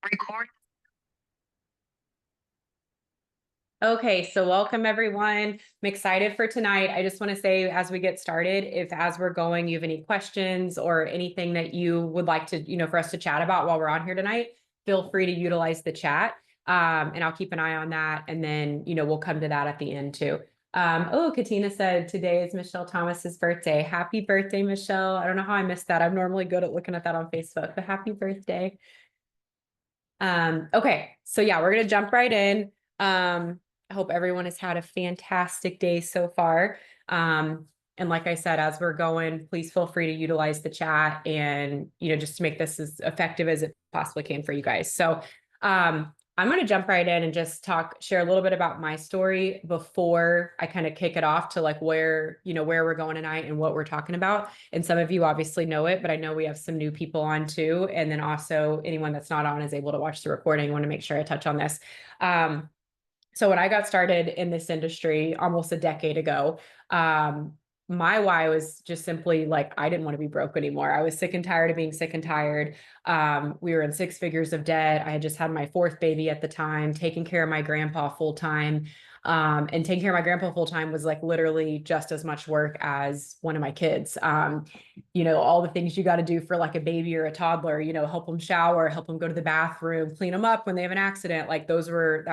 Record. Okay, so welcome everyone. I'm excited for tonight. I just want to say as we get started, if as we're going, you have any questions or anything that you would like to, for us to chat about while we're on here tonight, feel free to utilize the chat. And I'll keep an eye on that. And then, we'll come to that at the end too. Katina said today is Michelle Thomas's birthday. Happy birthday, Michelle. I don't know how I missed that. I'm normally good at looking at that on Facebook, but happy birthday. Okay, so yeah, we're gonna jump right in. I hope everyone has had a fantastic day so far. And like I said, as we're going, please feel free to utilize the chat and just to make this as effective as it possibly can for you guys. So I'm going to jump right in and just share a little bit about my story before I kind of kick it off to like where we're going tonight and what we're talking about. And some of you obviously know it, but I know we have some new people on too. And then also anyone that's not on is able to watch the recording. I want to make sure I touch on this. So when I got started in this industry almost a decade ago, my why was just simply like, I didn't want to be broke anymore. I was sick and tired of being sick and tired. We were in six figures of debt. I had just had my fourth baby at the time, taking care of my grandpa full time. And taking care of my grandpa full time was like literally just as much work as one of my kids. All the things you got to do for like a baby or a toddler, help them shower, help them go to the bathroom, clean them up when they have an accident. Like that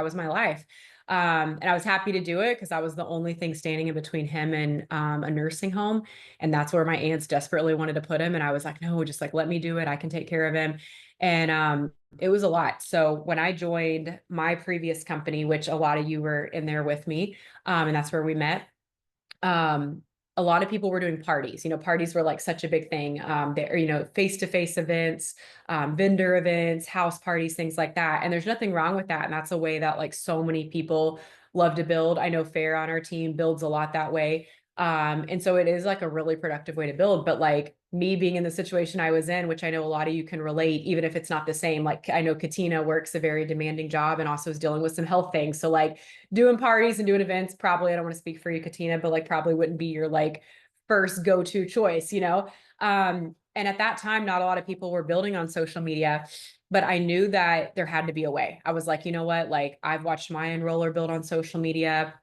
was my life. And I was happy to do it because I was the only thing standing in between him and a nursing home. And that's where my aunts desperately wanted to put him. And I was like, no, just like, let me do it. I can take care of him. And it was a lot. So when I joined my previous company, which a lot of you were in there with me, and that's where we met, a lot of people were doing parties. Parties were like such a big thing. There, face-to-face events, vendor events, house parties, things like that. And there's nothing wrong with that. And that's a way that like so many people love to build. I know Fair on our team builds a lot that way. And so it is like a really productive way to build. But like me being in the situation I was in, which I know a lot of you can relate, even if it's not the same. Like I know Katina works a very demanding job and also is dealing with some health things. So like doing parties and doing events, probably, I don't want to speak for you, Katina, but like probably wouldn't be your like first go-to choice. And at that time, not a lot of people were building on social media, but I knew that there had to be a way. I was like, you know what? Like I've watched my enroller build on social media.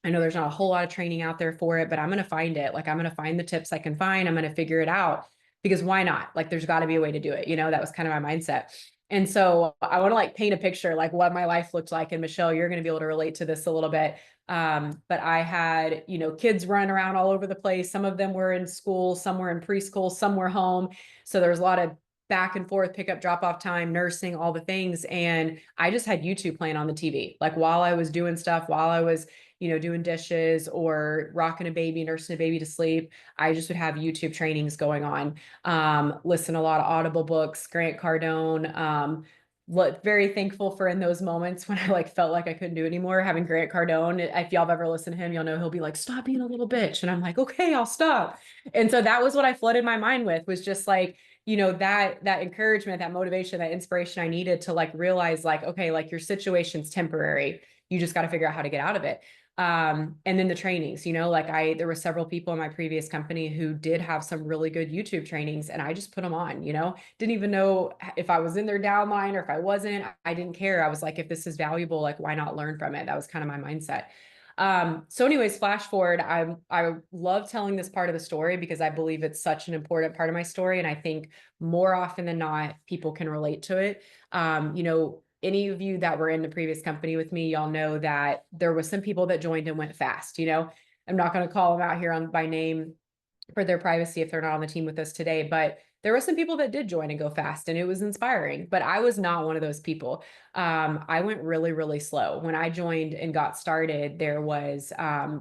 I know there's not a whole lot of training out there for it, but I'm going to find it. Like I'm going to find the tips I can find. I'm going to figure it out because why not? Like there's got to be a way to do it. That was kind of my mindset. And so I want to like paint a picture like what my life looked like. And Michelle, you're going to be able to relate to this a little bit. But I had, kids running around all over the place. Some of them were in school, some were in preschool, some were home. So there was a lot of back and forth, pick up, drop off time, nursing, all the things. And I just had YouTube playing on the TV, like while I was doing stuff, while I was, doing dishes or rocking a baby, nursing a baby to sleep. I just would have YouTube trainings going on. Listen a lot of Audible books, Grant Cardone. Very thankful for in those moments when I like felt like I couldn't do it anymore, having Grant Cardone. If y'all have ever listened to him, you'll know he'll be like, stop being a little bitch. And I'm like, okay, I'll stop. And so that was what I flooded my mind with, was just like, that encouragement, that motivation, that inspiration I needed to like realize like, okay, like your situation's temporary. You just got to figure out how to get out of it. And then the trainings, there were several people in my previous company who did have some really good YouTube trainings and I just put them on, didn't even know if I was in their downline or if I wasn't. I didn't care. I was like, if this is valuable, like why not learn from it? That was kind of my mindset. So anyways, flash forward, I love telling this part of the story because I believe it's such an important part of my story. And I think more often than not, people can relate to it. Any of you that were in the previous company with me, y'all know that there was some people that joined and went fast. I'm not going to call them out here by name for their privacy if they're not on the team with us today, but there were some people that did join and go fast and it was inspiring, but I was not one of those people. I went really, really slow. When I joined and got started, there was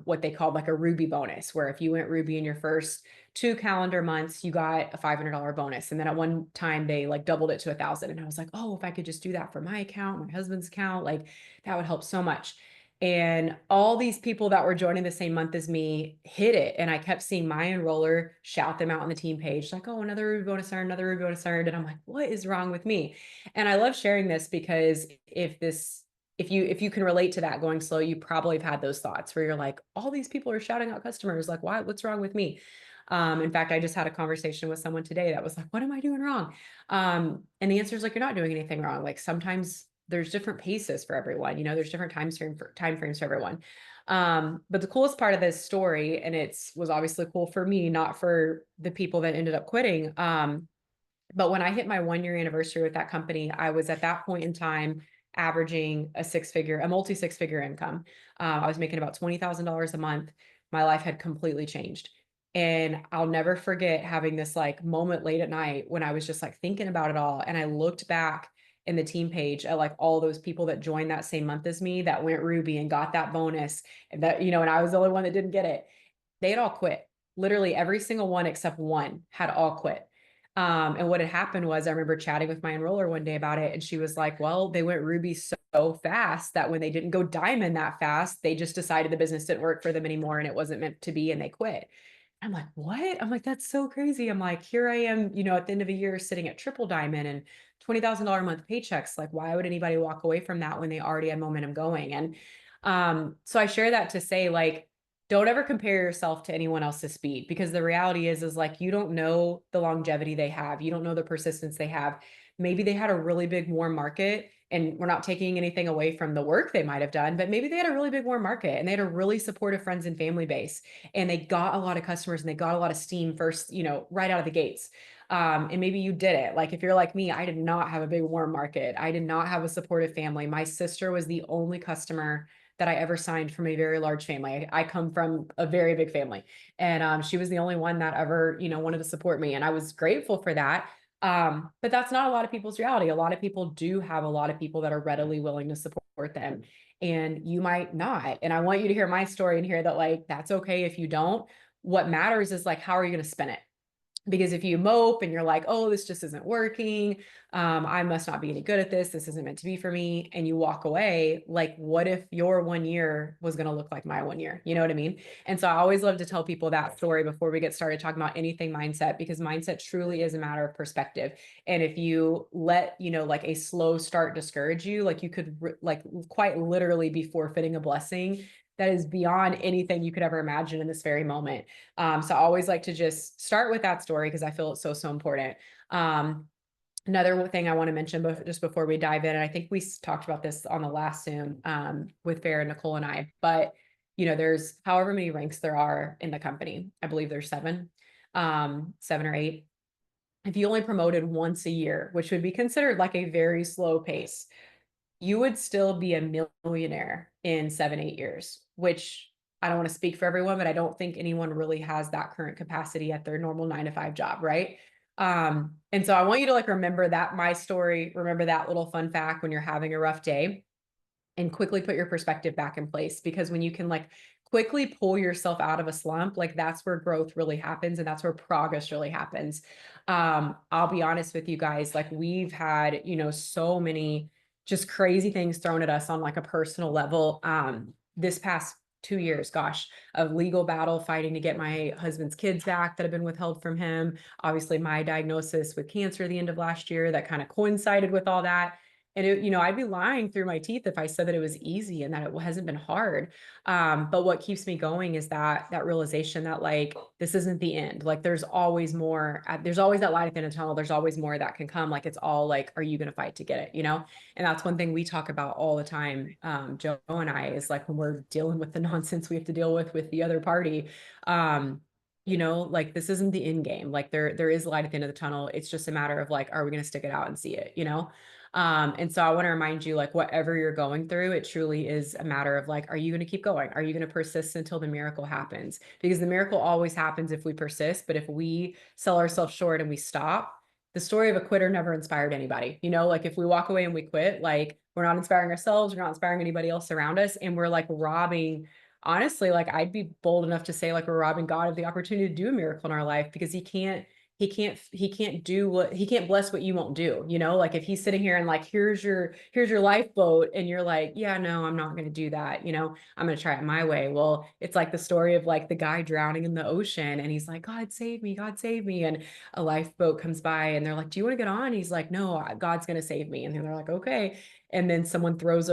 what they called like a Ruby bonus, where if you went Ruby in your first 2 calendar months, you got a $500 bonus. And then at one time they like doubled it to 1,000. And I was like, oh, if I could just do that for my account, my husband's account, like that would help so much. And all these people that were joining the same month as me hit it. And I kept seeing my enroller shout them out on the team page, like, oh, another Ruby bonus earned, another Ruby bonus earned. And I'm like, what is wrong with me? And I love sharing this because if you can relate to that going slow, you probably have had those thoughts where you're like, all these people are shouting out customers, like, why, what's wrong with me? In fact, I just had a conversation with someone today that was like, what am I doing wrong? And the answer is like, you're not doing anything wrong. Like sometimes there's different paces for everyone, there's different time frames for everyone. But the coolest part of this story, and was obviously cool for me, not for the people that ended up quitting. But when I hit my 1 year anniversary with that company, I was at that point in time averaging a multi six figure income. I was making about $20,000 a month. My life had completely changed. And I'll never forget having this like moment late at night when I was just like thinking about it all. And I looked back in the team page at like all those people that joined that same month as me that went Ruby and got that bonus and and I was the only one that didn't get it. They had all quit. Literally every single one except one had all quit. And what had happened was I remember chatting with my enroller one day about it. And she was like, well, they went Ruby so fast that when they didn't go diamond that fast, they just decided the business didn't work for them anymore and it wasn't meant to be and they quit. I'm like, what? I'm like, that's so crazy. I'm like, here I am, at the end of a year sitting at triple diamond and $20,000 a month paychecks. Like, why would anybody walk away from that when they already had momentum going? And so I share that to say, like, don't ever compare yourself to anyone else's speed, because the reality is like, you don't know the longevity they have. You don't know the persistence they have. Maybe they had a really big warm market, and we're not taking anything away from the work they might have done, but maybe they had a really big warm market and they had a really supportive friends and family base and they got a lot of customers and they got a lot of steam first, right out of the gates. And maybe you did it. Like if you're like me, I did not have a big warm market. I did not have a supportive family. My sister was the only customer that I ever signed from a very large family. I come from a very big family, and she was the only one that ever, wanted to support me, and I was grateful for that. But that's not a lot of people's reality. A lot of people do have a lot of people that are readily willing to support them, and you might not. And I want you to hear my story and hear that like that's okay if you don't. What matters is like, how are you going to spin it? Because if you mope and you're like, oh, this just isn't working, I must not be any good at this isn't meant to be for me, and you walk away, like, what if your 1 year was going to look like my 1 year? You know what I mean? And so I always love to tell people that story before we get started talking about anything mindset, because mindset truly is a matter of perspective. And if you let, like a slow start discourage you, like you could like quite literally be forfeiting a blessing that is beyond anything you could ever imagine in this very moment. So I always like to just start with that story because I feel it's so, so important. Another thing I want to mention just before we dive in, and I think we talked about this on the last Zoom with Farah, Nicole, and I, but there's however many ranks there are in the company. I believe there's 7 or 8. If you only promoted once a year, which would be considered like a very slow pace, you would still be a millionaire in 7, 8 years, which I don't want to speak for everyone, but I don't think anyone really has that current capacity at their normal 9 to 5 job. Right. And so I want you to like, remember that my story, remember that little fun fact when you're having a rough day, and quickly put your perspective back in place, because when you can like quickly pull yourself out of a slump, like that's where growth really happens. And that's where progress really happens. I'll be honest with you guys, like we've had, so many just crazy things thrown at us on like a personal level. This past 2 years, gosh, of legal battle fighting to get my husband's kids back that have been withheld from him. Obviously my diagnosis with cancer at the end of last year that kind of coincided with all that. And I'd be lying through my teeth if I said that it was easy and that it hasn't been hard. But what keeps me going is that realization that like, this isn't the end. Like there's always more, there's always that light at the end of the tunnel. There's always more that can come. Like, it's all like, are you going to fight to get it? And that's one thing we talk about all the time. Joe and I, is like, when we're dealing with the nonsense we have to deal with the other party, like this isn't the end game. Like there is light at the end of the tunnel. It's just a matter of like, are we going to stick it out and see it, And so I want to remind you, like, whatever you're going through, it truly is a matter of like, are you going to keep going? Are you going to persist until the miracle happens? Because the miracle always happens if we persist. But if we sell ourselves short and we stop, the story of a quitter never inspired anybody. Like if we walk away and we quit, like we're not inspiring ourselves, we're not inspiring anybody else around us. And we're like robbing, honestly, like I'd be bold enough to say like we're robbing God of the opportunity to do a miracle in our life, because he can't bless what you won't do. Like if he's sitting here and like, here's your lifeboat, and you're like, yeah, no, I'm not going to do that. I'm going to try it my way. Well, it's like the story of like the guy drowning in the ocean, and he's like, God save me, God save me. And a lifeboat comes by and they're like, do you want to get on? He's like, no, God's going to save me. And they're like, okay. And then someone throws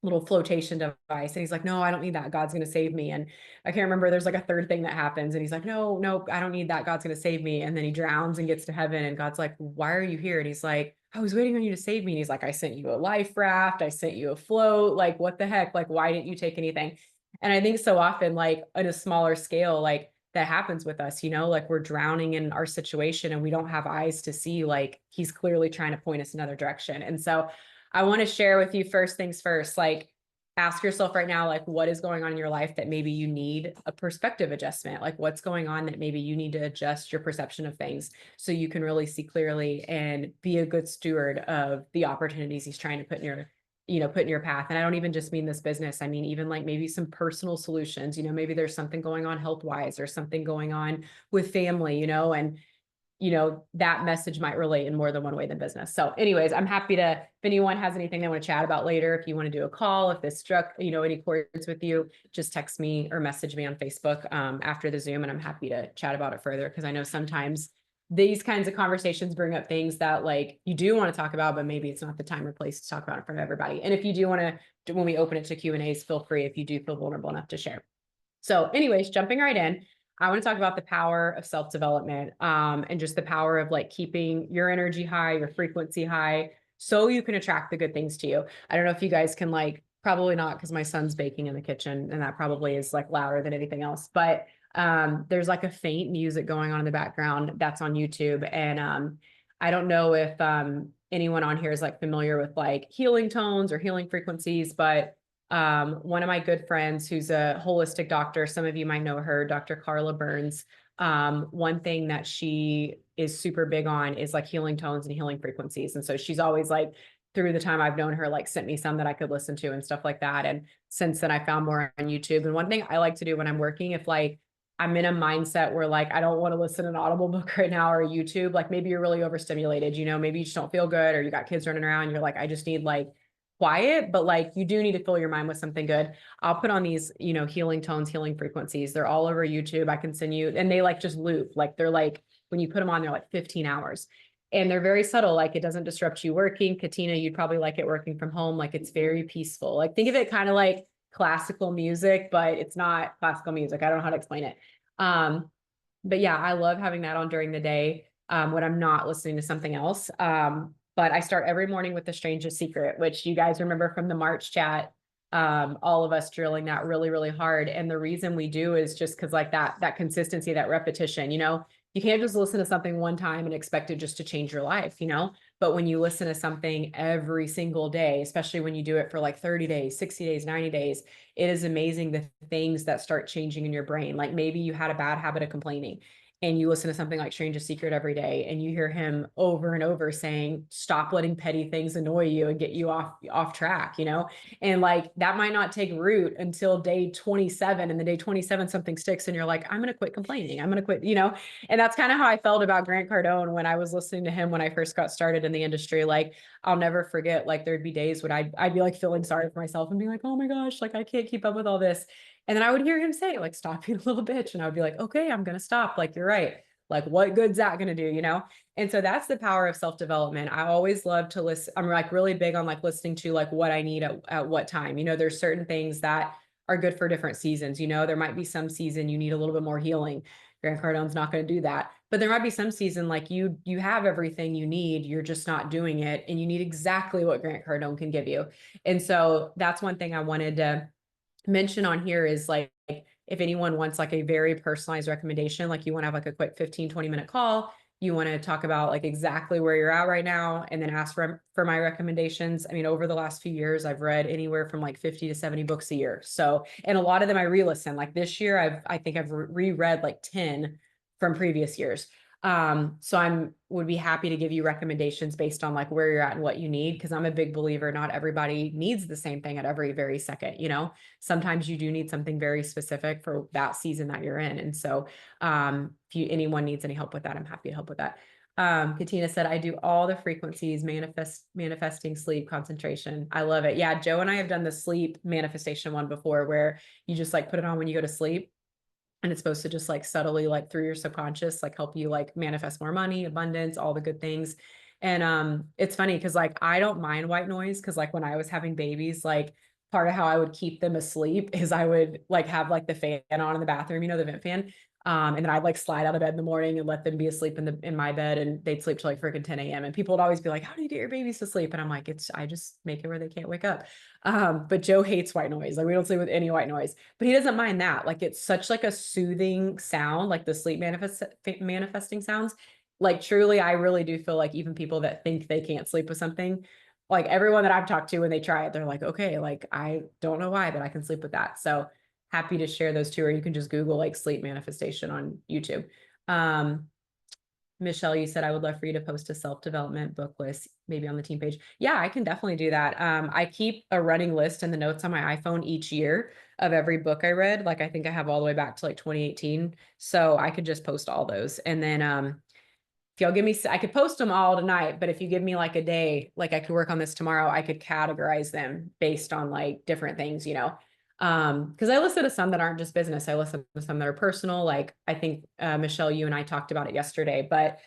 little flotation device. And he's like, no, I don't need that. God's going to save me. And I can't remember, there's like a third thing that happens. And he's like, no, no, I don't need that. God's going to save me. And then he drowns and gets to heaven. And God's like, why are you here? And he's like, I was waiting on you to save me. And he's like, I sent you a life raft. I sent you a float. Like, what the heck? Like, why didn't you take anything? And I think so often, like on a smaller scale, like that happens with us, you know, like we're drowning in our situation and we don't have eyes to see, like he's clearly trying to point us another direction. And so I want to share with you, first things first, like ask yourself right now, like what is going on in your life that maybe you need a perspective adjustment? Like what's going on that maybe you need to adjust your perception of things so you can really see clearly and be a good steward of the opportunities he's trying to put in your, you know, put in your path. And I don't even just mean this business. I mean, even like maybe some personal solutions, you know, maybe there's something going on health wise or something going on with family, you know, and you know, that message might relate in more than one way than business. So anyways, I'm happy to, if anyone has anything they want to chat about later, if you want to do a call, if this struck, you know, any chords with you, just text me or message me on Facebook after the Zoom, and I'm happy to chat about it further. Cause I know sometimes these kinds of conversations bring up things that like you do want to talk about, but maybe it's not the time or place to talk about in front of everybody. And if you do want to, when we open it to Q&As, feel free if you do feel vulnerable enough to share. So anyways, jumping right in, I want to talk about the power of self-development and just the power of like keeping your energy high, your frequency high, so you can attract the good things to you. I don't know if you guys can like, probably not because my son's baking in the kitchen and that probably is like louder than anything else, but there's like a faint music going on in the background that's on YouTube. And I don't know if anyone on here is like familiar with like healing tones or healing frequencies, but one of my good friends who's a holistic doctor, some of you might know her, Dr. Carla Burns. One thing that she is super big on is like healing tones and healing frequencies. And so she's always like, through the time I've known her, like sent me some that I could listen to and stuff like that. And since then I found more on YouTube. And one thing I like to do when I'm working, if like I'm in a mindset where like I don't want to listen to an Audible book right now or YouTube, like maybe you're really overstimulated, you know, maybe you just don't feel good or you got kids running around, you're like, I just need like quiet, but like you do need to fill your mind with something good. I'll put on these, you know, healing tones, healing frequencies. They're all over YouTube. I can send you, and they like just loop. Like they're like, when you put them on, they're like 15 hours. And they're very subtle. Like it doesn't disrupt you working. Katina, you'd probably like it working from home. Like it's very peaceful. Like think of it kind of like classical music, but it's not classical music. I don't know how to explain it. But yeah, I love having that on during the day when I'm not listening to something else. But I start every morning with The Strangest Secret, which you guys remember from the March chat, all of us drilling that really, really hard. And the reason we do is just because like that consistency, that repetition, you know, you can't just listen to something one time and expect it just to change your life, you know, but when you listen to something every single day, especially when you do it for like 30 days, 60 days, 90 days, it is amazing the things that start changing in your brain. Like maybe you had a bad habit of complaining and you listen to something like Strangest Secret every day and you hear him over and over saying, stop letting petty things annoy you and get you off track, you know? And like, that might not take root until day 27, and the day 27, something sticks and you're like, I'm going to quit complaining. I'm going to quit, you know? And that's kind of how I felt about Grant Cardone when I was listening to him, when I first got started in the industry. Like, I'll never forget, like there'd be days when I'd be like feeling sorry for myself and be like, oh my gosh, like I can't keep up with all this. And then I would hear him say, like, stop being a little bitch. And I would be like, okay, I'm going to stop. Like, you're right. Like, what good's that going to do, you know? And so that's the power of self-development. I always love to listen. I'm like really big on like listening to like what I need at what time. You know, there's certain things that are good for different seasons. You know, there might be some season you need a little bit more healing. Grant Cardone's not going to do that. But there might be some season like you have everything you need, you're just not doing it. And you need exactly what Grant Cardone can give you. And so that's one thing I wanted to mention on here is like, if anyone wants like a very personalized recommendation, like you want to have like a quick 15-20 minute call, you want to talk about like exactly where you're at right now and then ask for my recommendations. I mean, over the last few years, I've read anywhere from like 50 to 70 books a year. So, and a lot of them I re-listen. Like this year, I think I've reread like 10 from previous years. So would be happy to give you recommendations based on like where you're at and what you need. Cause I'm a big believer, not everybody needs the same thing at every very second, you know, sometimes you do need something very specific for that season that you're in. And so, if anyone needs any help with that, I'm happy to help with that. Katina said, I do all the frequencies, manifesting, sleep, concentration. I love it. Yeah. Joe and I have done the sleep manifestation one before where you just like put it on when you go to sleep. And it's supposed to just like subtly, like through your subconscious, like help you like manifest more money, abundance, all the good things. And it's funny because like I don't mind white noise because like when I was having babies, like part of how I would keep them asleep is I would like have like the fan on in the bathroom, you know, the vent fan. And then I'd like slide out of bed in the morning and let them be asleep in my bed, and they'd sleep till like freaking 10 a.m. And people would always be like, how do you get your babies to sleep? And I'm like, I just make it where they can't wake up. But Joe hates white noise. Like we don't sleep with any white noise, but he doesn't mind that. Like it's such like a soothing sound, like the sleep manifesting sounds. Like truly, I really do feel like even people that think they can't sleep with something, like everyone that I've talked to when they try it, they're like, okay, like I don't know why, but I can sleep with that. So happy to share those two, or you can just Google like sleep manifestation on YouTube. Michelle, you said I would love for you to post a self-development book list, maybe on the team page. Yeah, I can definitely do that. I keep a running list in the notes on my iPhone each year of every book I read. Like I think I have all the way back to like 2018. So I could just post all those. And then if y'all give me, I could post them all tonight, but if you give me like a day, like I could work on this tomorrow, I could categorize them based on like different things, you know. Because I listen to some that aren't just business. I listen to some that are personal. Like I think Michelle, you and I talked about it yesterday, but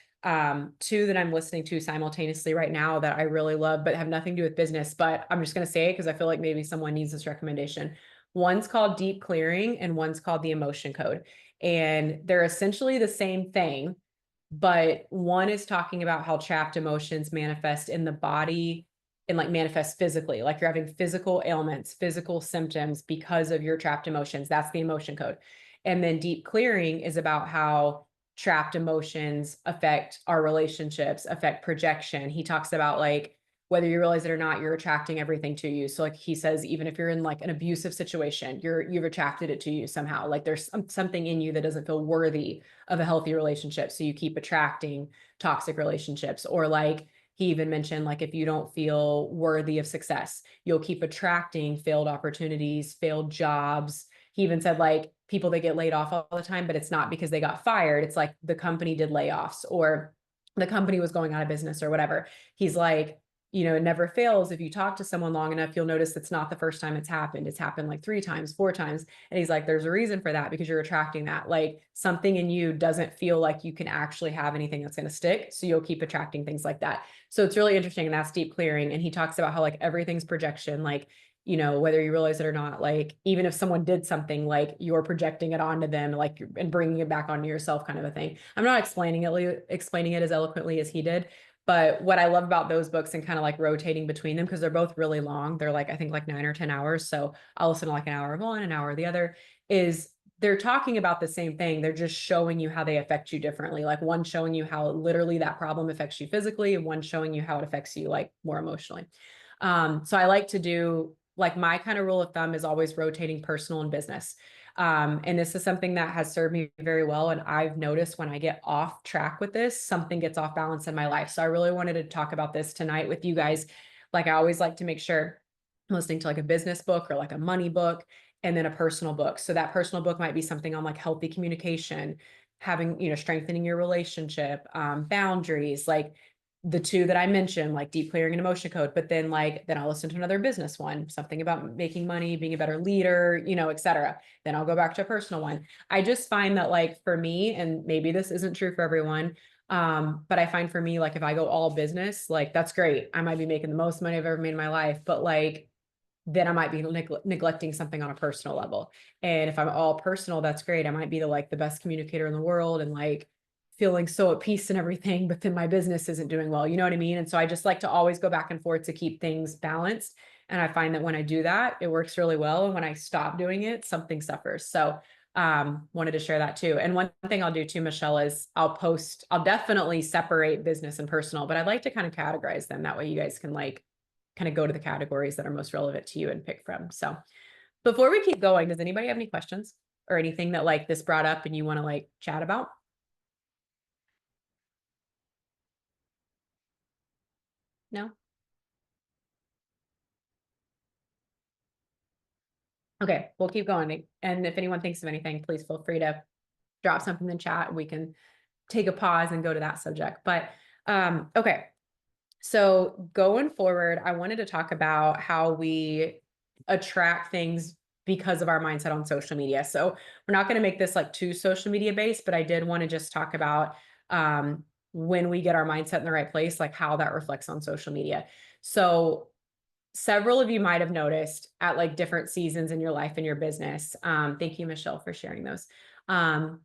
two that I'm listening to simultaneously right now that I really love, but have nothing to do with business. But I'm just gonna say it because I feel like maybe someone needs this recommendation. One's called Deep Clearing and one's called The Emotion Code. And they're essentially the same thing, but one is talking about how trapped emotions manifest in the body and like manifest physically, like you're having physical ailments, physical symptoms because of your trapped emotions. That's the emotion code. And then deep clearing is about how trapped emotions affect our relationships, affect projection. He talks about like whether you realize it or not, you're attracting everything to you. So like he says, even if you're in like an abusive situation, you've attracted it to you somehow. Like there's something in you that doesn't feel worthy of a healthy relationship. So you keep attracting toxic relationships. Or like he even mentioned, like if you don't feel worthy of success, you'll keep attracting failed opportunities, failed jobs. He even said like people that get laid off all the time, but it's not because they got fired. It's like the company did layoffs or the company was going out of business or whatever. He's like, you know, it never fails. If you talk to someone long enough, you'll notice it's not the first time it's happened. It's happened like 3 times, 4 times. And he's like, there's a reason for that because you're attracting that. Like something in you doesn't feel like you can actually have anything that's going to stick. So you'll keep attracting things like that. So it's really interesting. And that's deep clearing. And he talks about how like everything's projection, like, you know, whether you realize it or not, like even if someone did something, like you're projecting it onto them, like and bringing it back onto yourself, kind of a thing. I'm not explaining it as eloquently as he did, but what I love about those books and kind of like rotating between them, because they're both really long, they're like, I think like 9 or 10 hours. So I'll listen to like an hour of one, an hour of the other, is they're talking about the same thing. They're just showing you how they affect you differently. Like one showing you how literally that problem affects you physically, and one showing you how it affects you like more emotionally. So I like to do like my kind of rule of thumb is always rotating personal and business. And this is something that has served me very well. And I've noticed when I get off track with this, something gets off balance in my life. So I really wanted to talk about this tonight with you guys. Like I always like to make sure I'm listening to like a business book or like a money book and then a personal book. So that personal book might be something on like healthy communication, having, you know, strengthening your relationship, boundaries, like the two that I mentioned, like deep clearing and emotion code, but then like, then I'll listen to another business one, something about making money, being a better leader, you know, et cetera. Then I'll go back to a personal one. I just find that like for me, and maybe this isn't true for everyone, but I find for me, like if I go all business, like that's great. I might be making the most money I've ever made in my life, but like, then I might be neglecting something on a personal level. And if I'm all personal, that's great. I might be the best communicator in the world and like feeling so at peace and everything, but then my business isn't doing well. You know what I mean? And so I just like to always go back and forth to keep things balanced. And I find that when I do that, it works really well. And when I stop doing it, something suffers. So wanted to share that too. And one thing I'll do too, Michelle, is I'll definitely separate business and personal, but I'd like to kind of categorize them. That way you guys can like kind of go to the categories that are most relevant to you and pick from. So before we keep going, does anybody have any questions or anything that like this brought up and you want to like chat about? No? Okay, we'll keep going. And if anyone thinks of anything, please feel free to drop something in the chat. We can take a pause and go to that subject. But okay. So going forward, I wanted to talk about how we attract things because of our mindset on social media. So we're not going to make this like too social media based, but I did want to just talk about when we get our mindset in the right place, like how that reflects on social media. So several of you might have noticed at like different seasons in your life and your business. Thank you, Michelle, for sharing those. Um,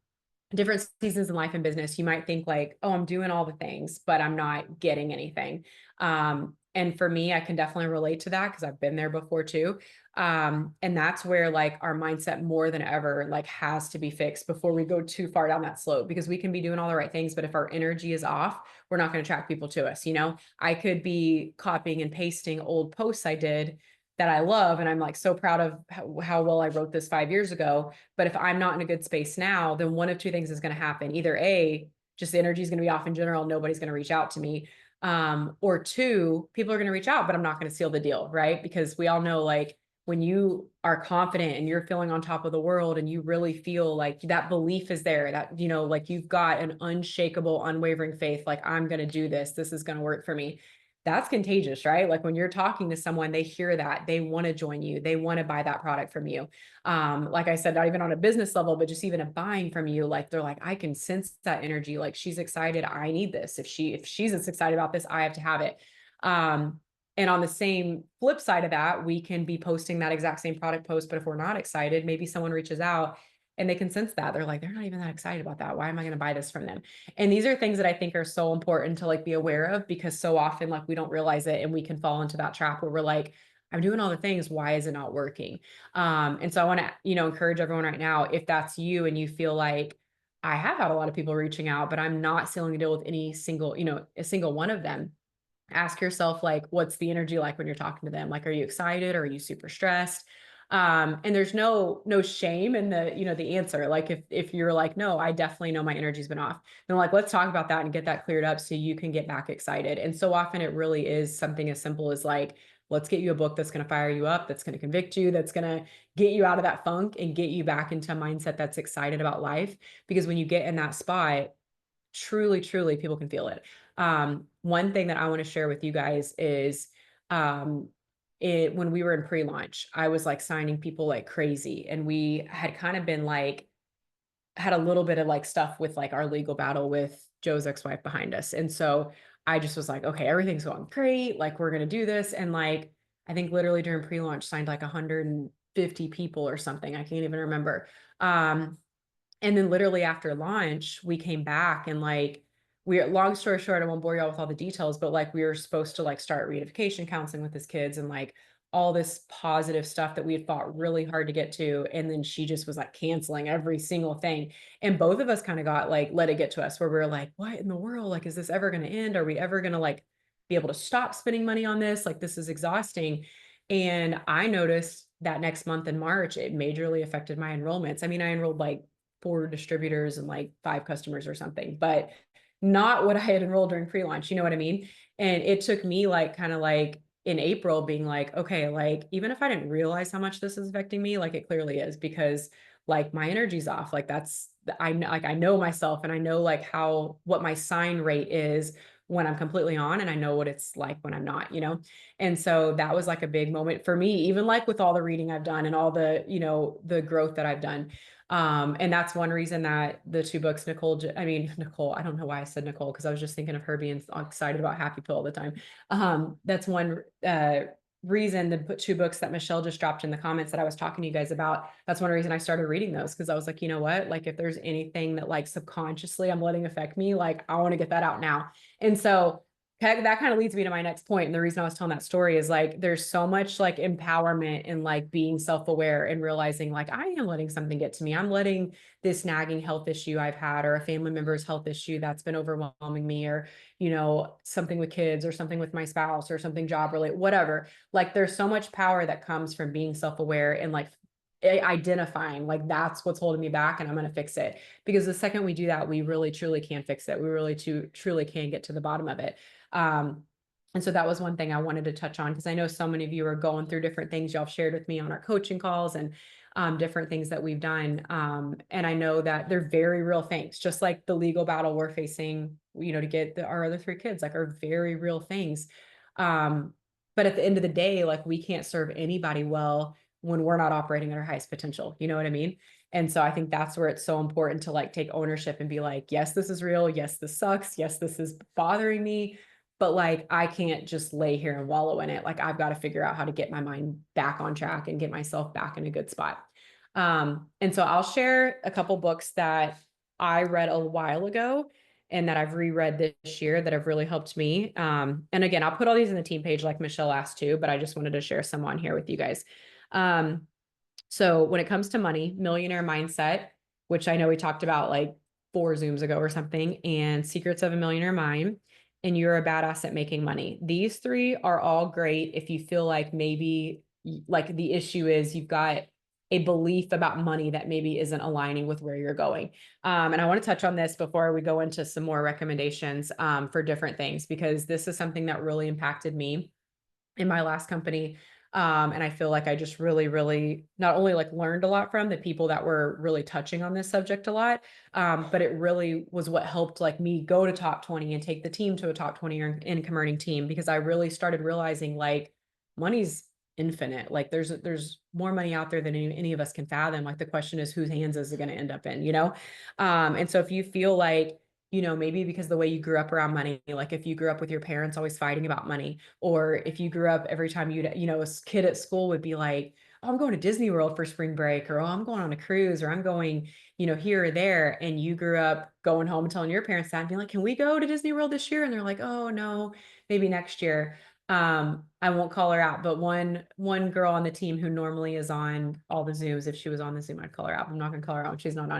Different seasons in life and business, you might think like, oh, I'm doing all the things, but I'm not getting anything. And for me, I can definitely relate to that because I've been there before too. And that's where like our mindset more than ever like has to be fixed before we go too far down that slope, because we can be doing all the right things, but if our energy is off, we're not going to attract people to us. You know, I could be copying and pasting old posts I did that I love, and I'm like so proud of how well I wrote this 5 years ago. But if I'm not in a good space now, then one of two things is going to happen. Either A, just the energy is going to be off in general, nobody's going to reach out to me. Or two, people are going to reach out, but I'm not going to seal the deal, right? Because we all know like when you are confident and you're feeling on top of the world and you really feel like that belief is there, that, you know, like you've got an unshakable, unwavering faith, like I'm going to do this, this is going to work for me. That's contagious, right? Like when you're talking to someone, they hear that, they want to join you, they want to buy that product from you. Like I said, not even on a business level, but just even a buying from you, like they're like, I can sense that energy. Like she's excited. I need this. If she's as excited about this, I have to have it. And on the same flip side of that, we can be posting that exact same product post, but if we're not excited, maybe someone reaches out and they can sense that they're like, they're not even that excited about that. Why am I going to buy this from them? And these are things that I think are so important to like be aware of, because so often like we don't realize it and we can fall into that trap where we're like, I'm doing all the things, why is it not working? And so I want to, you know, encourage everyone right now, if that's you and you feel like I have had a lot of people reaching out, but I'm not sealing the deal with any single, you know, a single one of them. Ask yourself, like, what's the energy like when you're talking to them? Like, are you excited or are you super stressed? And there's no shame in the, you know, the answer. Like if you're like, no, I definitely know my energy's been off, then like, let's talk about that and get that cleared up so you can get back excited. And so often it really is something as simple as like, let's get you a book that's going to fire you up, that's going to convict you, that's going to get you out of that funk and get you back into a mindset that's excited about life. Because when you get in that spot, truly, truly, people can feel it. One thing that I want to share with you guys is um, when we were in pre-launch, I was like signing people like crazy. And we had kind of been like, had a little bit of like stuff with like our legal battle with Joe's ex-wife behind us. And so I just was like, okay, everything's going great. Like we're going to do this. And like, I think literally during pre-launch signed like 150 people or something. I can't even remember. And then literally after launch, we came back and like, long story short, I won't bore y'all with all the details, but like we were supposed to like start reunification counseling with his kids and like all this positive stuff that we had fought really hard to get to. And then she just was like canceling every single thing. And both of us kind of got like, let it get to us where we were like, what in the world? Like, is this ever going to end? Are we ever going to like be able to stop spending money on this? Like, this is exhausting. And I noticed that next month in March, it majorly affected my enrollments. I mean, I enrolled like 4 distributors and like 5 customers or something, but not what I had enrolled during pre-launch, you know what I mean? And it took me like kind of like in April being like, okay, like even if I didn't realize how much this is affecting me, like it clearly is, because like my energy's off. Like I know myself and I know like what my sign rate is when I'm completely on, and I know what it's like when I'm not, you know? And so that was like a big moment for me, even like with all the reading I've done and all the, you know, the growth that I've done. And that's one reason that the 2 books, Nicole, I don't know why I said Nicole, because I was just thinking of her being excited about Happy Pill all the time. That's one reason the 2 books that Michelle just dropped in the comments that I was talking to you guys about. That's one reason I started reading those, because I was like, you know what, like if there's anything that like subconsciously I'm letting affect me, like I want to get that out now. And so that kind of leads me to my next point. And the reason I was telling that story is like, there's so much like empowerment in like being self-aware and realizing like, I am letting something get to me. I'm letting this nagging health issue I've had, or a family member's health issue that's been overwhelming me, or, you know, something with kids or something with my spouse or something job related, whatever. Like there's so much power that comes from being self-aware and like identifying like that's what's holding me back and I'm going to fix it. Because the second we do that, we really truly can fix it. We really truly can get to the bottom of it. And so that was one thing I wanted to touch on, because I know so many of you are going through different things y'all shared with me on our coaching calls and different things that we've done. And I know that they're very real things, just like the legal battle we're facing, you know, to get our other 3 kids, like are very real things. But at the end of the day, like we can't serve anybody well when we're not operating at our highest potential. You know what I mean? And so I think that's where it's so important to like take ownership and be like, yes, this is real. Yes, this sucks. Yes, this is bothering me. but like, I can't just lay here and wallow in it. Like, I've got to figure out how to get my mind back on track and get myself back in a good spot. And so I'll share a couple books that I read a while ago and that I've reread this year that have really helped me. And again, I'll put all these in the team page like Michelle asked to, but I just wanted to share some on here with you guys. So when it comes to money, Millionaire Mindset, which I know we talked about like 4 Zooms ago or something, and Secrets of a Millionaire Mind, and You're a Badass at Making Money. These 3 are all great if you feel like maybe like the issue is you've got a belief about money that maybe isn't aligning with where you're going. And I want to touch on this before we go into some more recommendations for different things, because this is something that really impacted me in my last company. And I feel like I just really, really not only like learned a lot from the people that were really touching on this subject a lot, but it really was what helped like me go to top 20 and take the team to a top 20 income earning team, because I really started realizing like money's infinite. Like there's more money out there than any of us can fathom. Like the question is, whose hands is it going to end up in, you know? And so if you feel like, you know, maybe because the way you grew up around money, like if you grew up with your parents always fighting about money, or if you grew up every time you know, a kid at school would be like, oh, I'm going to Disney World for spring break, or oh, I'm going on a cruise, or I'm going, you know, here or there. And you grew up going home and telling your parents that and being like, can we go to Disney World this year? And they're like, oh no, maybe next year. I won't call her out, but one girl on the team who normally is on all the Zooms, if she was on the Zoom, I'd call her out. I'm not gonna call her out when she's not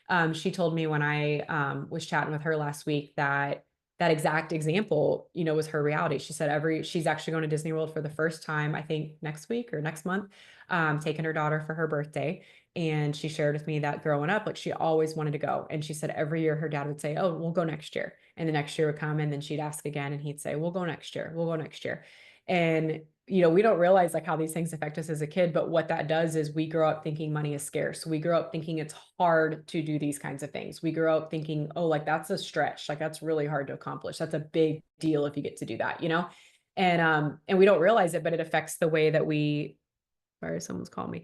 on. She told me when I was chatting with her last week that that exact example, you know, was her reality. She said she's actually going to Disney World for the first time, I think next week or next month, taking her daughter for her birthday. And she shared with me that growing up, like she always wanted to go. And she said every year her dad would say, oh, we'll go next year. And the next year would come and then she'd ask again and he'd say, we'll go next year. We'll go next year. And, you know, we don't realize like how these things affect us as a kid, but what that does is we grow up thinking money is scarce. We grow up thinking it's hard to do these kinds of things. We grow up thinking, oh, like that's a stretch. Like that's really hard to accomplish. That's a big deal if you get to do that, you know? And we don't realize it, but it affects the way that we, sorry, someone's calling me.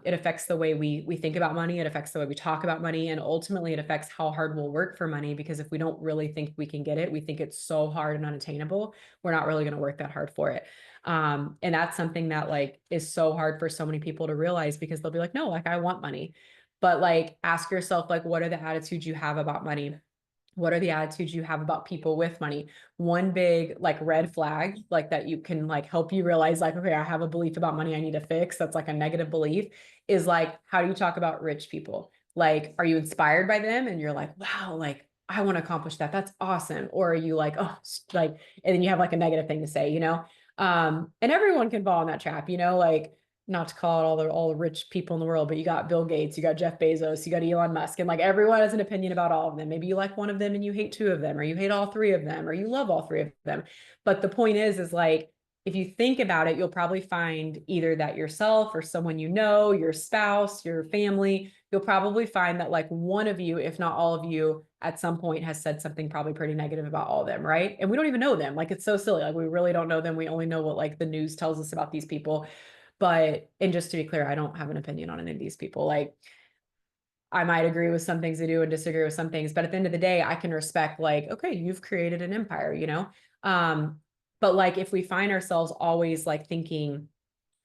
It affects the way we think about money. It affects the way we talk about money. And ultimately it affects how hard we'll work for money, because if we don't really think we can get it, we think it's so hard and unattainable, we're not really going to work that hard for it. And that's something that like is so hard for so many people to realize, because they'll be like, no, like I want money. But like, ask yourself, like, what are the attitudes you have about money? What are the attitudes you have about people with money? One big like red flag, like that you can like help you realize like, okay, I have a belief about money I need to fix. That's like a negative belief, is like, how do you talk about rich people? Like, are you inspired by them? And you're like, wow, like I want to accomplish that. That's awesome. Or are you like, oh, like, and then you have like a negative thing to say, you know? And everyone can fall in that trap, you know, like, not to call it all the rich people in the world, but you got Bill Gates, you got Jeff Bezos, you got Elon Musk, and like everyone has an opinion about all of them. Maybe you like one of them and you hate 2 of them, or you hate all 3 of them, or you love all 3 of them. But the point is like, if you think about it, you'll probably find either that yourself or someone you know, your spouse, your family, you'll probably find that like one of you, if not all of you, at some point has said something probably pretty negative about all of them, right? And we don't even know them. Like it's so silly. Like we really don't know them. We only know what like the news tells us about these people. But, and just to be clear, I don't have an opinion on any of these people. Like, I might agree with some things they do and disagree with some things, but at the end of the day, I can respect like, okay, you've created an empire, you know? But like, if we find ourselves always like thinking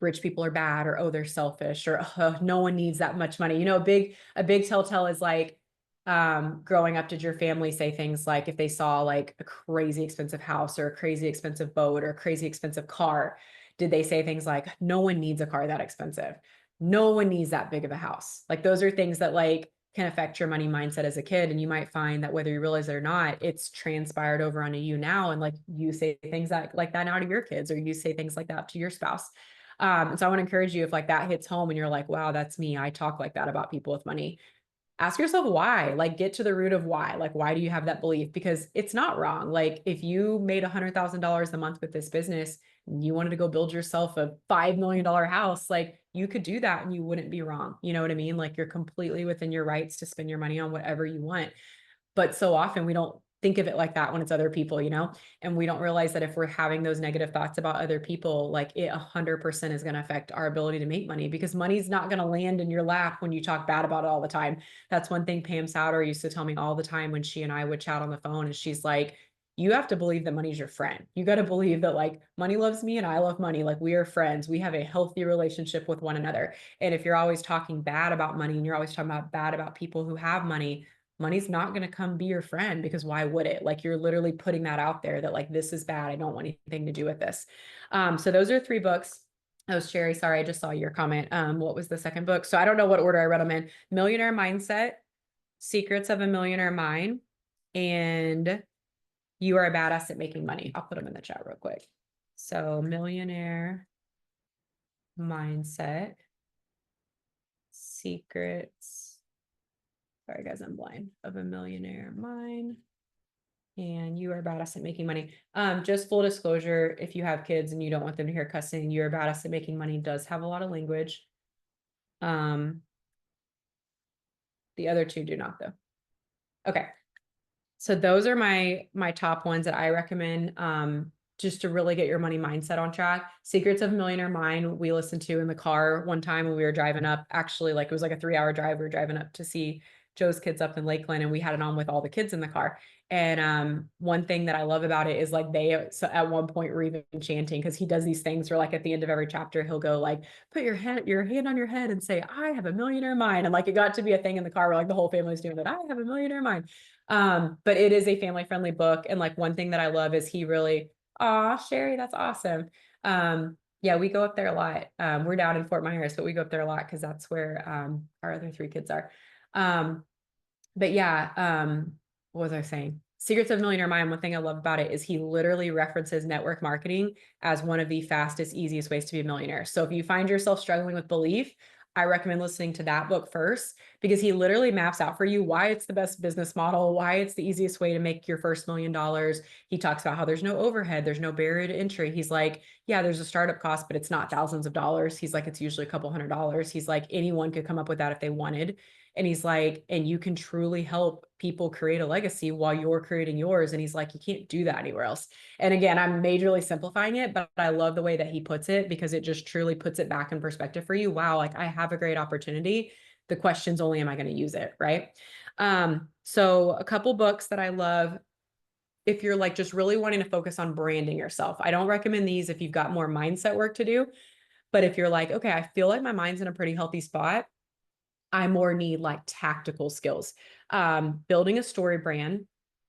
rich people are bad, or, oh, they're selfish, or oh, no one needs that much money, you know, a big telltale is like, growing up, did your family say things like, if they saw like a crazy expensive house or a crazy expensive boat or a crazy expensive car, did they say things like, no one needs a car that expensive, no one needs that big of a house? Like those are things that like can affect your money mindset as a kid. And you might find that whether you realize it or not, it's transpired over onto you now. And like you say things like that now to your kids, or you say things like that to your spouse. And so I want to encourage you, if like that hits home and you're like, wow, that's me, I talk like that about people with money, ask yourself why. Like, get to the root of why. Like, why do you have that belief? Because it's not wrong. Like, if you made $100,000 a month with this business and you wanted to go build yourself a $5 million house, like you could do that and you wouldn't be wrong. You know what I mean? Like, you're completely within your rights to spend your money on whatever you want. But so often we don't think of it like that when it's other people, you know? And we don't realize that if we're having those negative thoughts about other people, like it 100% is going to affect our ability to make money, because money's not going to land in your lap when you talk bad about it all the time. That's one thing Pam Souter used to tell me all the time when she and I would chat on the phone. And she's like, you have to believe that money's your friend. You got to believe that like money loves me and I love money. Like we are friends. We have a healthy relationship with one another. And if you're always talking bad about money and you're always talking about bad about people who have money, money's not going to come be your friend, because why would it? Like you're literally putting that out there that like, this is bad. I don't want anything to do with this. So those are 3 books. Oh, Sherry, sorry, I just saw your comment. What was the second book? So I don't know what order I read them in. Millionaire Mindset, Secrets of a Millionaire Mind, and You Are a Badass at Making Money. I'll put them in the chat real quick. So Millionaire Mindset, Secrets, sorry guys, I'm blind, of a Millionaire Mind, and You Are a Badass at Making Money. Just full disclosure, if you have kids and you don't want them to hear cussing, You're a Badass at Making Money does have a lot of language. The other 2 do not though. Okay. So those are my top ones that I recommend, just to really get your money mindset on track. Secrets of a Millionaire Mind, we listened to in the car one time when we were driving up, actually, like it was like a 3-hour drive. We were driving up to see Joe's kids up in Lakeland, and we had it on with all the kids in the car. And one thing that I love about it is like so at one point were even chanting, because he does these things where like at the end of every chapter, he'll go like, put your hand on your head and say, I have a millionaire mind. And like, it got to be a thing in the car where like the whole family's doing that. I have a millionaire mind. But it is a family friendly book. And like, one thing that I love is he really, Sherry, that's awesome. Yeah, we go up there a lot. We're down in Fort Myers, but we go up there a lot because that's where our other 3 kids are. But yeah, what was I saying? Secrets of a Millionaire Mind, one thing I love about it is he literally references network marketing as one of the fastest, easiest ways to be a millionaire. So if you find yourself struggling with belief, I recommend listening to that book first, because he literally maps out for you why it's the best business model, why it's the easiest way to make your first $1 million. He talks about how there's no overhead, there's no barrier to entry. He's like, yeah, there's a startup cost, but it's not thousands of dollars. He's like, it's usually a couple $100s. He's like, anyone could come up with that if they wanted. And he's like, and you can truly help people create a legacy while you're creating yours. And he's like, you can't do that anywhere else. And again, I'm majorly simplifying it, but I love the way that he puts it, because it just truly puts it back in perspective for you. Wow, like I have a great opportunity. The question's only, am I going to use it? Right. So a couple books that I love, if you're like just really wanting to focus on branding yourself, I don't recommend these if you've got more mindset work to do. But if you're like, okay, I feel like my mind's in a pretty healthy spot, I more need like tactical skills. Building a story brand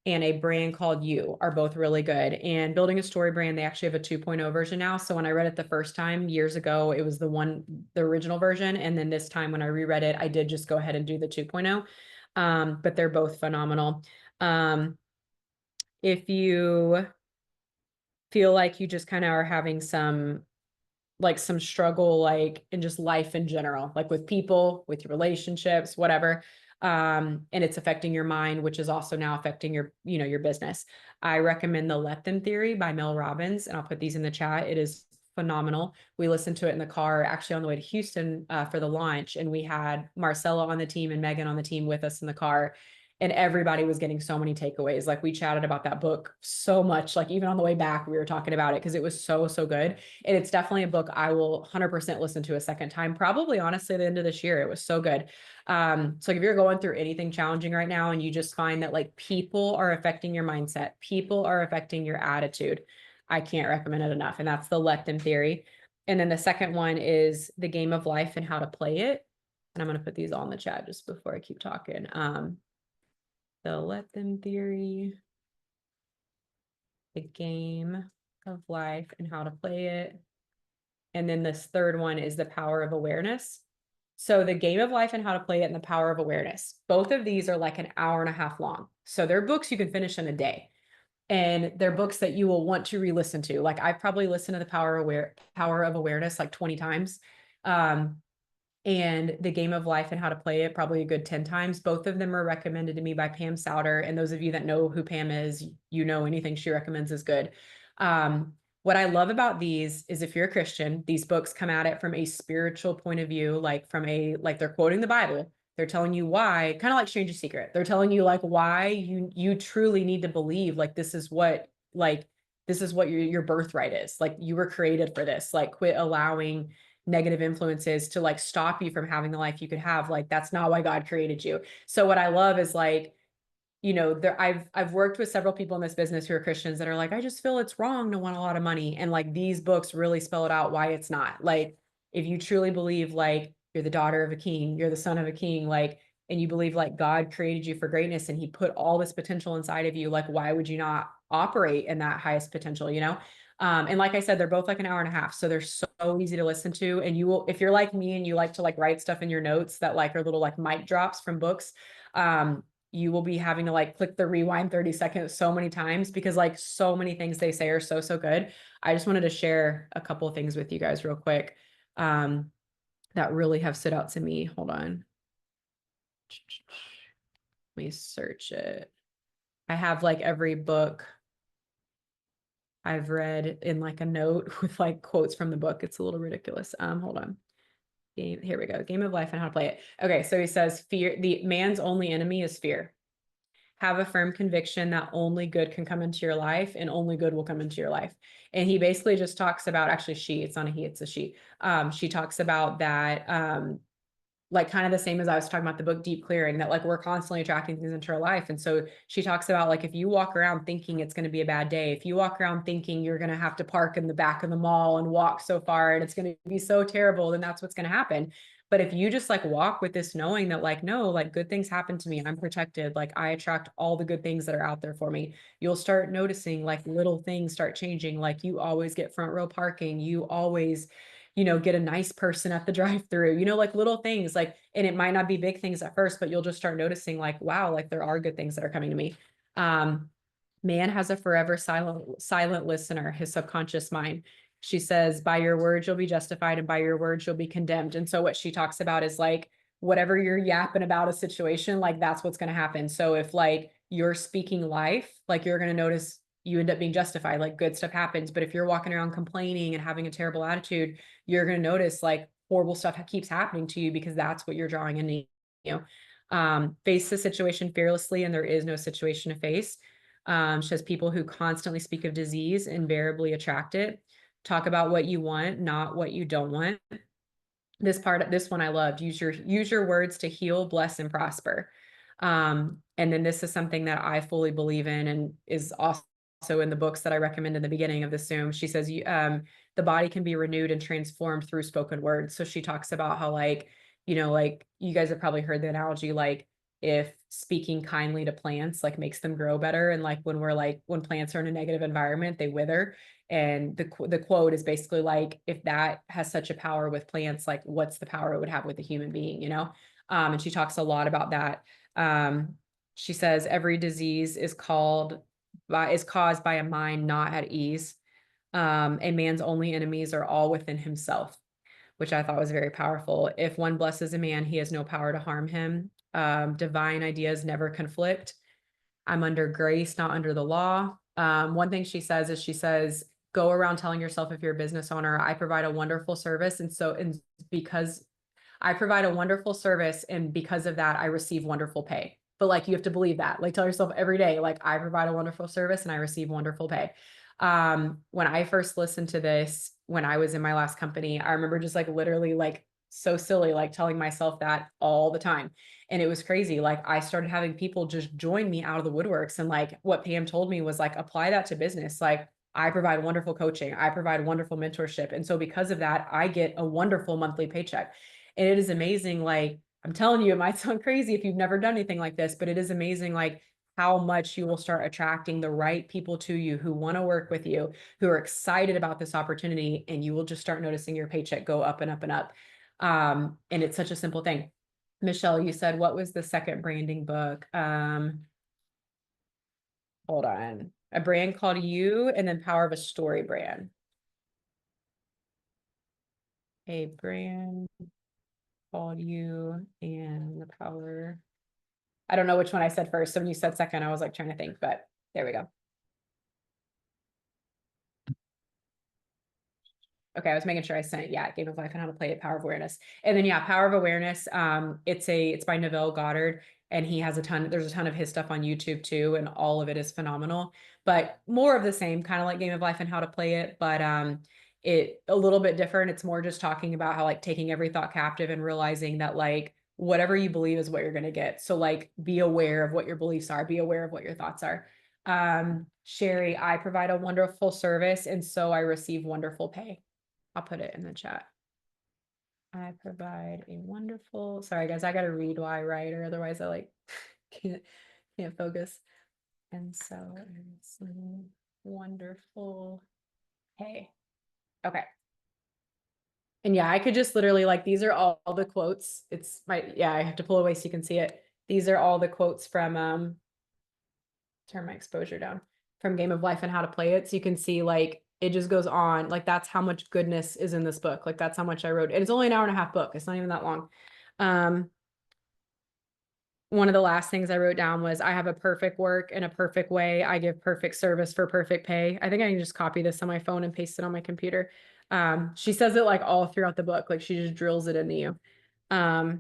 and a brand called You are both really good. And Building a Story Brand, they actually have a 2.0 version now. So when I read it the first time years ago, it was the original version. And then this time when I reread it, I did just go ahead and do the 2.0. But they're both phenomenal. If you feel like you just kind of are having some struggle, like in just life in general, like with people, with your relationships, whatever. And it's affecting your mind, which is also now affecting your business. I recommend the Let Them Theory by Mel Robbins, and I'll put these in the chat. It is phenomenal. We listened to it in the car, actually on the way to Houston for the launch, and we had Marcella on the team and Megan on the team with us in the car. And everybody was getting so many takeaways. Like we chatted about that book so much, like even on the way back, we were talking about it because it was so, so good. And it's definitely a book I will 100% listen to a second time, probably honestly the end of this year. It was so good. So if you're going through anything challenging right now and you just find that like people are affecting your mindset, people are affecting your attitude, I can't recommend it enough. And that's the Let Them Theory. And then the second one is The Game of Life and How to Play It. And I'm going to put these all in the chat just before I keep talking. The Let Them Theory, The Game of Life and How to Play It. And then this third one is The Power of Awareness. So The Game of Life and How to Play It and The Power of Awareness. Both of these are like an hour and a half long. So they're books you can finish in a day. And they're books that you will want to re-listen to. Like I've probably listened to The Power of Awareness like 20 times. And The Game of Life and How to Play It probably a good 10 times. Both of them are recommended to me by Pam Souter. And those of you that know who Pam is, anything she recommends is good. What I love about these is if you're a Christian, these books come at it from a spiritual point of view, like they're quoting the Bible. They're telling you why, kind of like Strange Secret. They're telling you like why you truly need to believe like this is what your birthright is. Like you were created for this. Like quit allowing negative influences to like stop you from having the life you could have. Like that's not why God created you. So what I love is like, you know, I've worked with several people in this business who are Christians that are like, I just feel it's wrong to want a lot of money. And like these books really spell it out why it's not. Like, if you truly believe like you're the daughter of a king, you're the son of a king, like, and you believe like God created you for greatness and he put all this potential inside of you, like, why would you not operate in that highest potential, you know? And like I said, they're both like an hour and a half. So they're so easy to listen to. And you will, if you're like me and you like to like write stuff in your notes that like are little like mic drops from books, you will be having to like click the rewind 30 seconds so many times because like so many things they say are so, so good. I just wanted to share a couple of things with you guys real quick that really have stood out to me. Hold on. Let me search it. I have like every book I've read in like a note with like quotes from the book. It's a little ridiculous. Hold on. Here we go. Game of Life and How to Play It. Okay, so he says fear, the man's only enemy is fear. Have a firm conviction that only good can come into your life and only good will come into your life. And he basically just talks about, actually it's not a he, it's a she. She talks about that like kind of the same as I was talking about the book Deep Clearing, that like we're constantly attracting things into our life. And so she talks about like, if you walk around thinking it's going to be a bad day, if you walk around thinking you're going to have to park in the back of the mall and walk so far and it's going to be so terrible, then that's what's going to happen. But if you just like walk with this knowing that like, no, like good things happen to me, I'm protected, like I attract all the good things that are out there for me, you'll start noticing like little things start changing. Like you always get front row parking, you always, you know, get a nice person at the drive-through, you know, like little things like, and it might not be big things at first, but you'll just start noticing like, wow, like there are good things that are coming to me. Man has a forever silent listener, his subconscious mind. She says, by your words, you'll be justified and by your words, you'll be condemned. And so what she talks about is like, whatever you're yapping about a situation, like that's what's going to happen. So if like you're speaking life, like you're going to notice you end up being justified, like good stuff happens. But if you're walking around complaining and having a terrible attitude, you're going to notice like horrible stuff keeps happening to you because that's what you're drawing in, you know. Face the situation fearlessly and there is no situation to face. She has people who constantly speak of disease invariably attract it. Talk about what you want, not what you don't want. This one I loved. Use your words to heal, bless, and prosper. And then this is something that I fully believe in and is also in the books that I recommend in the beginning of the Zoom. She says, the body can be renewed and transformed through spoken words. So she talks about how like, you know, like you guys have probably heard the analogy, like if speaking kindly to plants, like makes them grow better. And like when plants are in a negative environment, they wither. And the quote is basically like, if that has such a power with plants, like what's the power it would have with a human being, you know? And she talks a lot about that. She says every disease is caused by a mind not at ease. A man's only enemies are all within himself, which I thought was very powerful. If one blesses a man, he has no power to harm him. Divine ideas never conflict. I'm under grace, not under the law. One thing she says is, she says, go around telling yourself, if you're a business owner, I provide a wonderful service. And because I provide a wonderful service and because of that, I receive wonderful pay. But like, you have to believe that, like tell yourself every day, like I provide a wonderful service and I receive wonderful pay. When I first listened to this, when I was in my last company, I remember just like literally like so silly, like telling myself that all the time. And it was crazy. Like I started having people just join me out of the woodworks. And like what Pam told me was like, apply that to business. Like I provide wonderful coaching. I provide wonderful mentorship. And so because of that, I get a wonderful monthly paycheck. And it is amazing. Like I'm telling you, it might sound crazy if you've never done anything like this, but it is amazing. Like how much you will start attracting the right people to you who want to work with you, who are excited about this opportunity, and you will just start noticing your paycheck go up and up and up. And it's such a simple thing. Michelle, you said, what was the second branding book? Hold on. A brand called You, and then Power of a Story brand. A brand called You and the Power. I don't know which one I said first. So when you said second, I was like trying to think, but there we go. Okay, I was making sure I sent it. Yeah, Game of Life and How to Play It, Power of Awareness. And then yeah, Power of Awareness. It's by Neville Goddard, and he has there's a ton of his stuff on YouTube too, and all of it is phenomenal. But more of the same, kind of like Game of Life and How to Play It, but it a little bit different. It's more just talking about how like taking every thought captive and realizing that like whatever you believe is what you're going to get. So like, be aware of what your beliefs are, be aware of what your thoughts are. Sherry, I provide a wonderful service and so I receive wonderful pay. I'll put it in the chat. I provide a wonderful, sorry guys, I got to read while I write or otherwise I like can't focus. And so it's wonderful pay. Okay. And yeah, I could just literally like, these are all the quotes. It's my, yeah, I have to pull away so you can see it. These are all the quotes from, turn my exposure down, from Game of Life and How to Play It. So you can see like, it just goes on. Like that's how much goodness is in this book. Like that's how much I wrote. And it's only an hour and a half book. It's not even that long. One of the last things I wrote down was I have a perfect work in a perfect way. I give perfect service for perfect pay. I think I can just copy this on my phone and paste it on my computer. She says it like all throughout the book, like she just drills it into you. I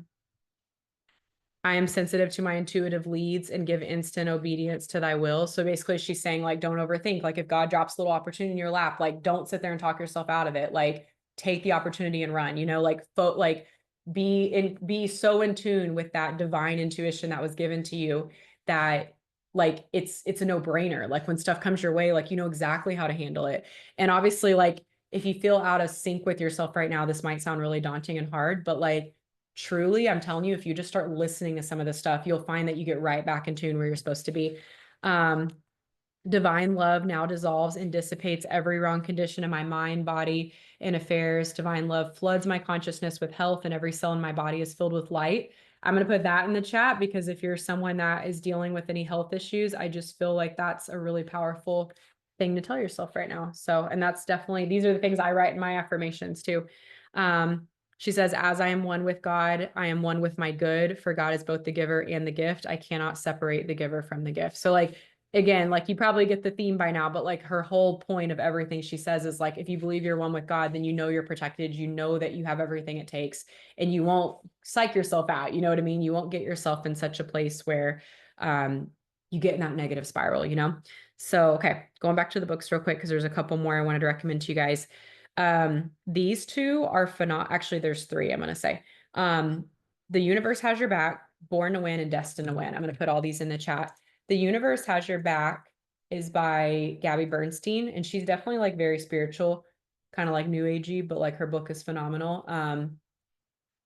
am sensitive to my intuitive leads and give instant obedience to thy will. So basically she's saying like, don't overthink. Like if God drops a little opportunity in your lap, like don't sit there and talk yourself out of it. Like take the opportunity and run, you know, like be so in tune with that divine intuition that was given to you that like it's a no-brainer. Like when stuff comes your way, like you know exactly how to handle it. And obviously like if you feel out of sync with yourself right now, this might sound really daunting and hard, but like truly, I'm telling you, if you just start listening to some of the stuff, you'll find that you get right back in tune where you're supposed to be. Divine love now dissolves and dissipates every wrong condition in my mind, body, and affairs. Divine love floods my consciousness with health, and every cell in my body is filled with light. I'm going to put that in the chat because if you're someone that is dealing with any health issues, I just feel like that's a really powerful thing to tell yourself right now. So, and that's definitely, these are the things I write in my affirmations too. She says, as I am one with God, I am one with my good, for God is both the giver and the gift. I cannot separate the giver from the gift. So like, again, like you probably get the theme by now, but like her whole point of everything she says is like, if you believe you're one with God, then you know you're protected. You know that you have everything it takes and you won't psych yourself out. You know what I mean? You won't get yourself in such a place where you get in that negative spiral, you know? So, okay, going back to the books real quick, because there's a couple more I wanted to recommend to you guys. These two are phenomenal. Actually, there's three, I'm going to say. The Universe Has Your Back, Born to Win, and Destined to Win. I'm going to put all these in the chat. The Universe Has Your Back is by Gabby Bernstein, and she's definitely like very spiritual, kind of like new agey, but like her book is phenomenal.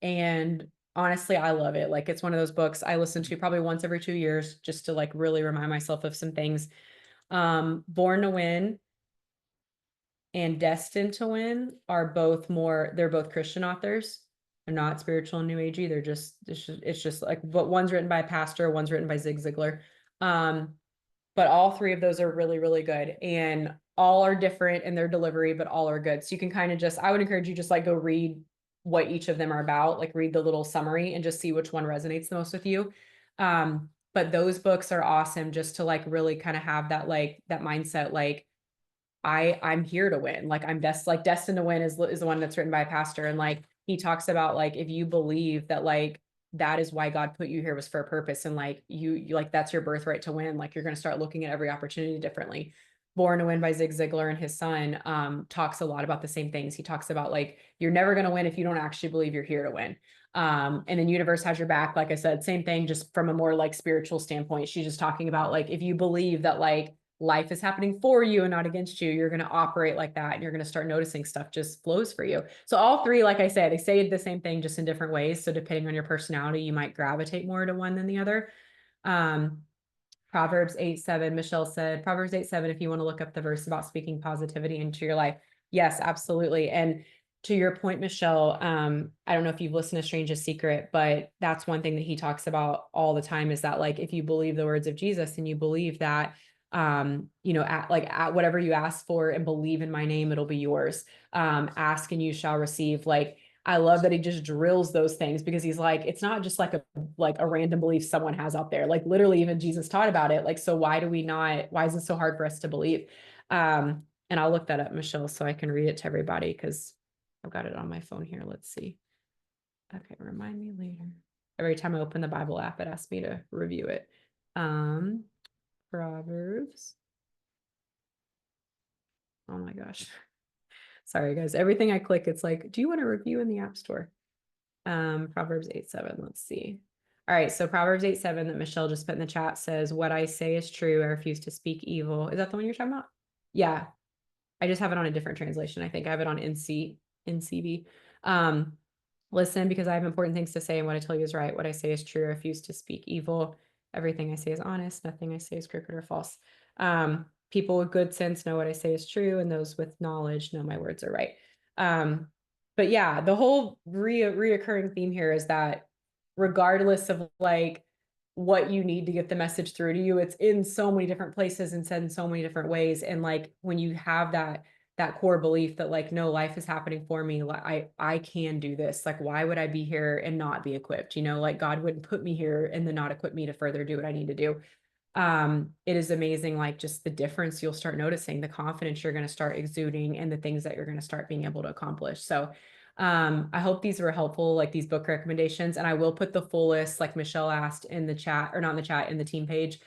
And honestly, I love it. Like it's one of those books I listen to probably once every 2 years just to like really remind myself of some things. Born to Win and Destined to Win are both they're both Christian authors. They're not spiritual and new agey. It's just like, but one's written by a pastor, one's written by Zig Ziglar. But all three of those are really, really good and all are different in their delivery, but all are good. So you can kind of I would encourage you just like go read what each of them are about, like read the little summary and just see which one resonates the most with you. But those books are awesome just to like really kind of have that, like that mindset, like I'm here to win. Like Destined to Win is the one that's written by a pastor. And like, he talks about like, if you believe that like, that is why God put you here was for a purpose. And like, you like, that's your birthright to win. Like, you're going to start looking at every opportunity differently. Born to Win by Zig Ziglar and his son talks a lot about the same things. He talks about like, you're never going to win if you don't actually believe you're here to win. And then Universe Has Your Back. Like I said, same thing, just from a more like spiritual standpoint. She's just talking about like, if you believe that like, life is happening for you and not against you, you're going to operate like that and you're going to start noticing stuff just flows for you. So all three, like I said, they say the same thing just in different ways. So depending on your personality, you might gravitate more to one than the other. Proverbs 8:7, Michelle said, Proverbs 8:7, if you want to look up the verse about speaking positivity into your life. Yes, absolutely. And to your point, Michelle, I don't know if you've listened to Strangest Secret, but that's one thing that he talks about all the time is that like, if you believe the words of Jesus and you believe that you know, at whatever you ask for and believe in my name, it'll be yours. Ask and you shall receive. Like, I love that he just drills those things because he's like, it's not just like a random belief someone has out there. Like literally even Jesus taught about it. Like, so why is it so hard for us to believe? And I'll look that up, Michelle, so I can read it to everybody because I've got it on my phone here. Let's see. Okay, remind me later. Every time I open the Bible app, it asks me to review it. Proverbs. Oh my gosh. Sorry, guys. Everything I click, it's like, do you want to review in the App Store? Proverbs 8:7. Let's see. All right, so Proverbs 8:7 that Michelle just put in the chat says, "What I say is true. I refuse to speak evil." Is that the one you're talking about? Yeah, I just have it on a different translation. I think I have it on NCV. Listen, because I have important things to say, and what I tell you is right. What I say is true. I refuse to speak evil. Everything I say is honest. Nothing I say is crooked or false. People with good sense know what I say is true, and those with knowledge know my words are right. But yeah, the whole reoccurring theme here is that regardless of like what you need to get the message through to you, it's in so many different places and said in so many different ways. And like when you have that core belief that like, no, life is happening for me, like I can do this, like why would I be here and not be equipped, like God wouldn't put me here and then not equip me to further do what I need to do. It is amazing, like just the difference you'll start noticing, the confidence you're going to start exuding, and the things that you're going to start being able to accomplish. So I hope these were helpful, like these book recommendations, and I will put the full list, like Michelle asked, in the chat, or not in the chat, in the team page.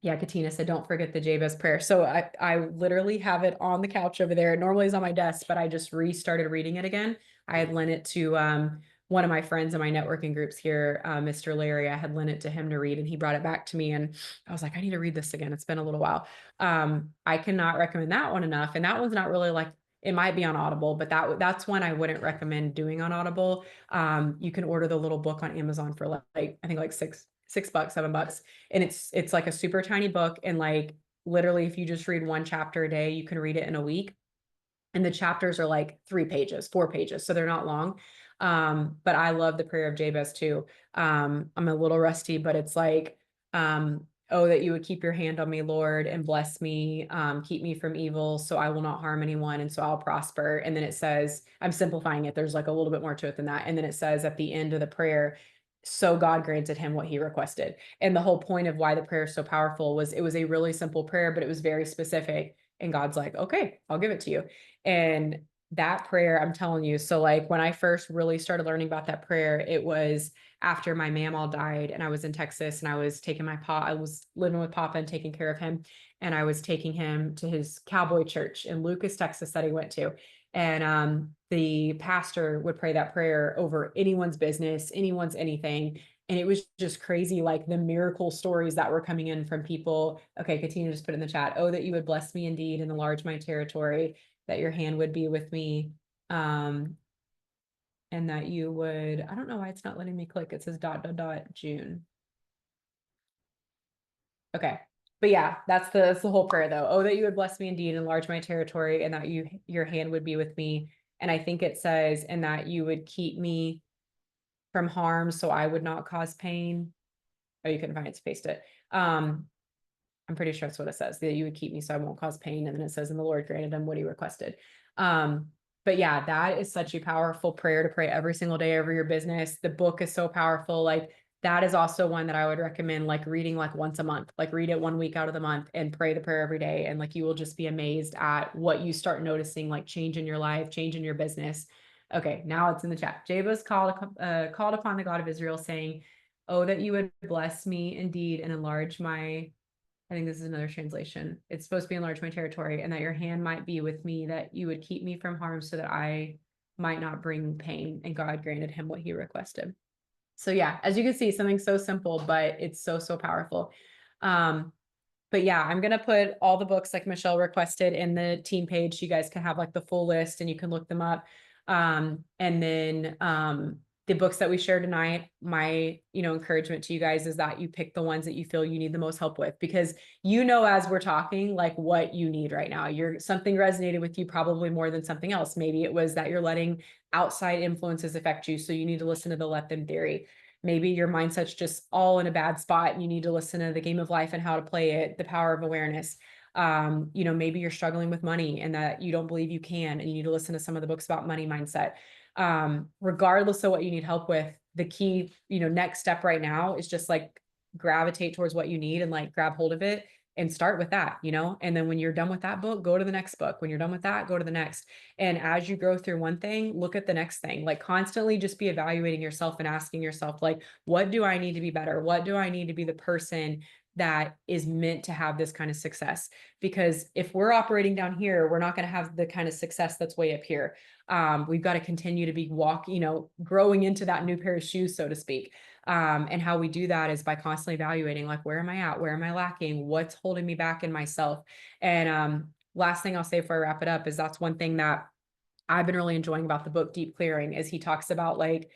Yeah, Katina said, don't forget the Jabez prayer. So I literally have it on the couch over there. It normally is on my desk, but I just restarted reading it again. I had lent it to one of my friends in my networking groups here, Mr. Larry. I had lent it to him to read, and he brought it back to me, and I was like, I need to read this again. It's been a little while. I cannot recommend that one enough. And that one's not really like, it might be on Audible, but that's one I wouldn't recommend doing on Audible. You can order the little book on Amazon for like I think like $6, $7. And it's like a super tiny book. And like literally, if you just read one chapter a day, you can read it in a week. And the chapters are like 3 pages, 4 pages. So they're not long. But I love the prayer of Jabez too. I'm a little rusty, but it's like, oh, that you would keep your hand on me, Lord, and bless me, keep me from evil, so I will not harm anyone, and so I'll prosper. And then it says, I'm simplifying it, there's like a little bit more to it than that. And then it says at the end of the prayer, so God granted him what he requested. And the whole point of why the prayer is so powerful was it was a really simple prayer, but it was very specific. And God's like, okay, I'll give it to you. And that prayer, I'm telling you, so like when I first really started learning about that prayer, it was after my mamaw died, and I was in Texas, and I was taking I was living with Papa and taking care of him. And I was taking him to his cowboy church in Lucas, Texas that he went to. And the pastor would pray that prayer over anyone's business, anyone's anything. And it was just crazy, like the miracle stories that were coming in from people. Okay, Katina just put in the chat, oh, that you would bless me indeed and enlarge my territory, that your hand would be with me. And that you would, I don't know why it's not letting me click. It says ... June. Okay. But yeah, that's the whole prayer though. Oh, that you would bless me indeed, enlarge my territory, and that your hand would be with me. And I think it says, and that you would keep me from harm, so I would not cause pain. Oh, you couldn't find it to paste it. I'm pretty sure that's what it says, that you would keep me so I won't cause pain. And then it says, and the Lord granted him what he requested. But yeah, that is such a powerful prayer to pray every single day over your business. The book is so powerful. Like that is also one that I would recommend, like reading like once a month, like read it 1 week out of the month and pray the prayer every day. And like, you will just be amazed at what you start noticing, like change in your life, change in your business. Okay. Now it's in the chat. Jabez called upon the God of Israel, saying, oh, that you would bless me indeed and enlarge my, I think this is another translation. It's supposed to be enlarge my territory, and that your hand might be with me, that you would keep me from harm so that I might not bring pain. And God granted him what he requested. So yeah, as you can see, something so simple, but it's so, so powerful. But yeah, I'm going to put all the books like Michelle requested in the team page. You guys can have like the full list and you can look them up. And then, the books that we share tonight, my, encouragement to you guys is that you pick the ones that you feel you need the most help with, because as we're talking, like what you need right now, something resonated with you probably more than something else. Maybe it was that you're letting outside influences affect you, so you need to listen to the let them theory. Maybe your mindset's just all in a bad spot and you need to listen to The Game of Life and How to Play It, The Power of Awareness. Maybe you're struggling with money and that you don't believe you can, and you need to listen to some of the books about money mindset. Regardless of what you need help with, the key, next step right now is just like gravitate towards what you need and like grab hold of it and start with that, and then when you're done with that book, go to the next book. When you're done with that, go to the next. And as you grow through one thing, look at the next thing, like constantly just be evaluating yourself and asking yourself, like, what do I need to be better? What do I need to be the person that is meant to have this kind of success. Because if we're operating down here, we're not going to have the kind of success that's way up here. We've got to continue to be growing into that new pair of shoes, so to speak. And how we do that is by constantly evaluating, like, where am I at? Where am I lacking? What's holding me back in myself? And last thing I'll say before I wrap it up is that's one thing that I've been really enjoying about the book Deep Clearing, is he talks about, like,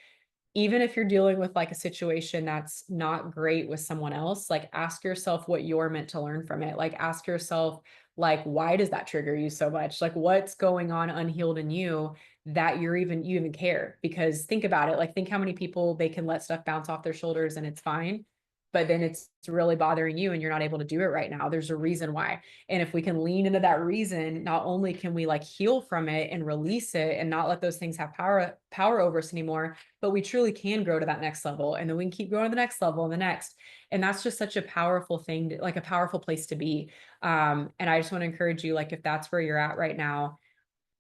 even if you're dealing with like a situation that's not great with someone else, like, ask yourself what you're meant to learn from it. Like, ask yourself, like, why does that trigger you so much? Like, what's going on unhealed in you that you even care? Because think about it, like, think how many people they can let stuff bounce off their shoulders and it's fine, but then it's really bothering you and you're not able to do it right now. There's a reason why. And if we can lean into that reason, not only can we like heal from it and release it and not let those things have power over us anymore, but we truly can grow to that next level. And then we can keep going to the next level and the next. And that's just such a powerful thing, like a powerful place to be. And I just want to encourage you, like, if that's where you're at right now,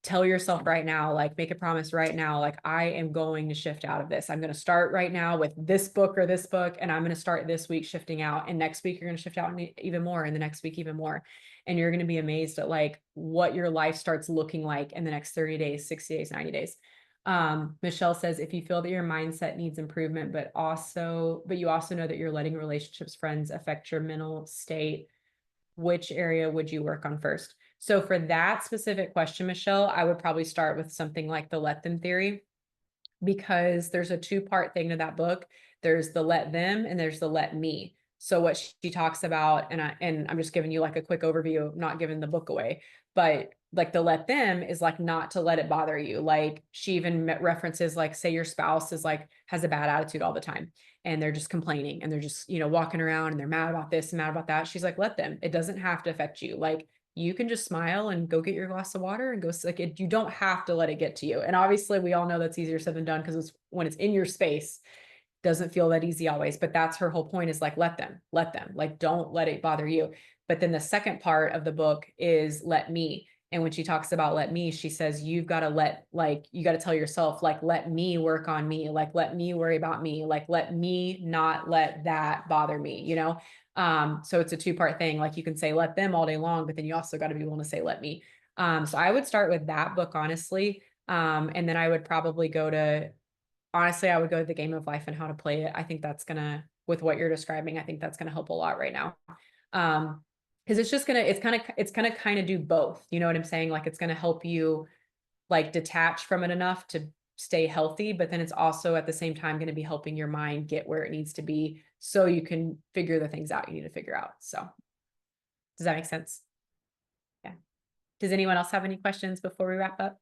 tell yourself right now, like, make a promise right now, like, I am going to shift out of this. I'm going to start right now with this book or this book, and I'm going to start this week shifting out. And next week, you're going to shift out even more, and the next week, even more. And you're going to be amazed at like what your life starts looking like in the next 30 days, 60 days, 90 days. Michelle says, if you feel that your mindset needs improvement, but you also know that you're letting relationships, friends affect your mental state, which area would you work on first? So for that specific question, Michelle, I would probably start with something like the let them theory, because there's a two-part thing to that book. There's the let them and there's the let me. So what she talks about, and I'm just giving you like a quick overview, not giving the book away, but like the let them is like not to let it bother you. Like, she even references, like, say your spouse is like, has a bad attitude all the time and they're just complaining and they're just, walking around and they're mad about this and mad about that. She's like, let them. It doesn't have to affect you. Like, you can just smile and go get your glass of water and go, like, you don't have to let it get to you. And obviously we all know that's easier said than done, because it's when it's in your space, doesn't feel that easy always. But that's her whole point, is like, let them, like, don't let it bother you. But then the second part of the book is let me. And when she talks about let me, she says, you've got to you got to tell yourself, like, let me work on me, like, let me worry about me, like, let me not let that bother me, so it's a two-part thing. Like, you can say let them all day long, but then you also got to be willing to say let me. So I would start with that book, honestly. And then I would probably I would go to The Game of Life and How to Play It. I think that's with what you're describing, I think that's gonna help a lot right now. Because it's gonna kind of do both. You know what I'm saying? Like, it's gonna help you like detach from it enough to stay healthy, but then it's also at the same time going to be helping your mind get where it needs to be so you can figure the things out you need to figure out. So does that make sense? Yeah. Does anyone else have any questions before we wrap up?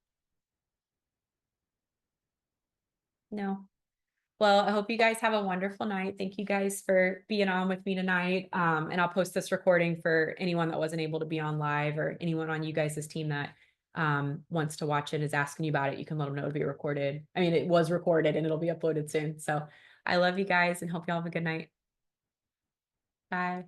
No. Well, I hope you guys have a wonderful night. Thank you guys for being on with me tonight. And I'll post this recording for anyone that wasn't able to be on live, or anyone on you guys' team that wants to watch it, is asking you about it. You can let them know it'll be recorded. I mean, it was recorded and it'll be uploaded soon. So I love you guys and hope you all have a good night. Bye.